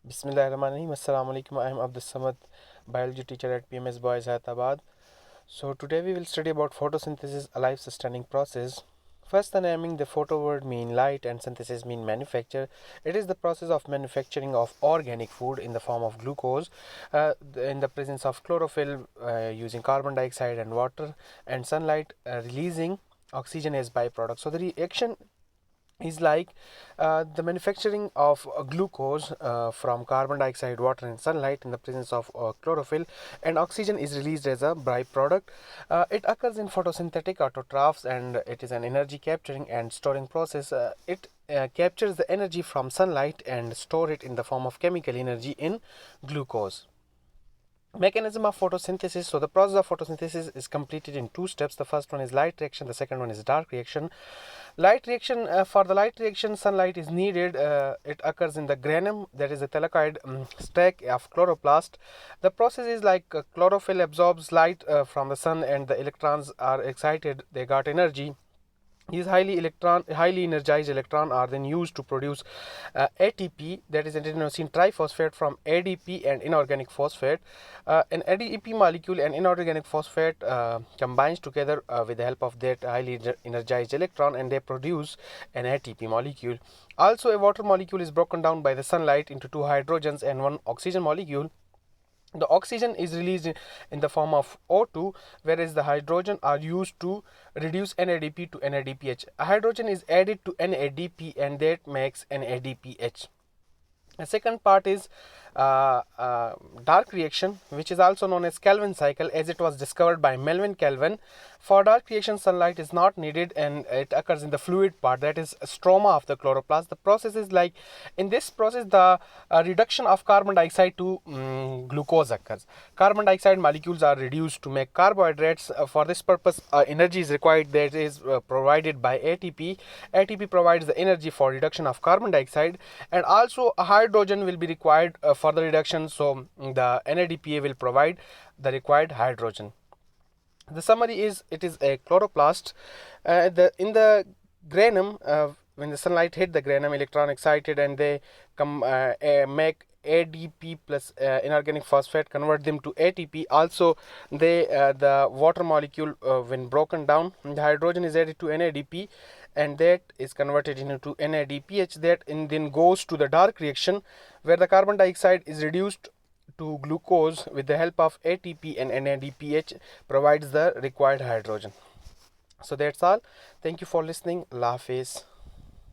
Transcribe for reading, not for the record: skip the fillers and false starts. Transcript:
Bismillahirrahmanirrahim. Assalamu alaikum. I am Abdus Samad, biology teacher at PMS Hayatabad. So today we will study about photosynthesis, a life sustaining process. First, the naming: the photo word mean light and synthesis mean manufacture. It is the process of manufacturing of organic food in the form of glucose in the presence of chlorophyll using carbon dioxide and water and sunlight releasing oxygen as byproduct. So the reaction is like the manufacturing of glucose from carbon dioxide, water and sunlight in the presence of chlorophyll, and oxygen is released as a byproduct. It occurs in photosynthetic autotrophs and it is an energy capturing and storing process. It captures the energy from sunlight and store it in the form of chemical energy in glucose. Mechanism of photosynthesis. So the process of photosynthesis is completed in two steps. The first one is light reaction, the second one is dark reaction. Light reaction, for the light reaction sunlight is needed. It occurs in the granum, that is a thylakoid stack of chloroplast. The process is like chlorophyll absorbs light from the sun and the electrons are excited, they got energy. These highly energized electron are then used to produce ATP, that is adenosine triphosphate, from ADP and inorganic phosphate. An ADP molecule and inorganic phosphate combines together with the help of that highly energized electron, and they produce an ATP molecule. Also, a water molecule is broken down by the sunlight into two hydrogens and one oxygen molecule. The oxygen is released in the form of O2, whereas the hydrogen are used to reduce NADP to NADPH. A hydrogen is added to NADP and that makes NADPH. The second part is dark reaction, which is also known as Kelvin cycle, as it was discovered by Melvin Kelvin. For dark reaction, sunlight is not needed and it occurs in the fluid part, that is stroma of the chloroplast. The process is like, in this process the reduction of carbon dioxide to glucose occurs. Carbon dioxide molecules are reduced to make carbohydrates. For this purpose energy is required, that is provided by ATP. ATP provides the energy for reduction of carbon dioxide, and also a hydrogen will be required for the reduction, so the NADPA will provide the required hydrogen. The summary is, it is a chloroplast. In the granum, when the sunlight hit the granum, electron excited and they make ADP plus inorganic phosphate, convert them to ATP. Also, the water molecule, when broken down, the hydrogen is added to NADP and that is converted into NADPH. That then goes to the dark reaction, where the carbon dioxide is reduced to glucose with the help of ATP, and NADPH provides the required hydrogen. So that's all. Thank you for listening. Allah Hafiz.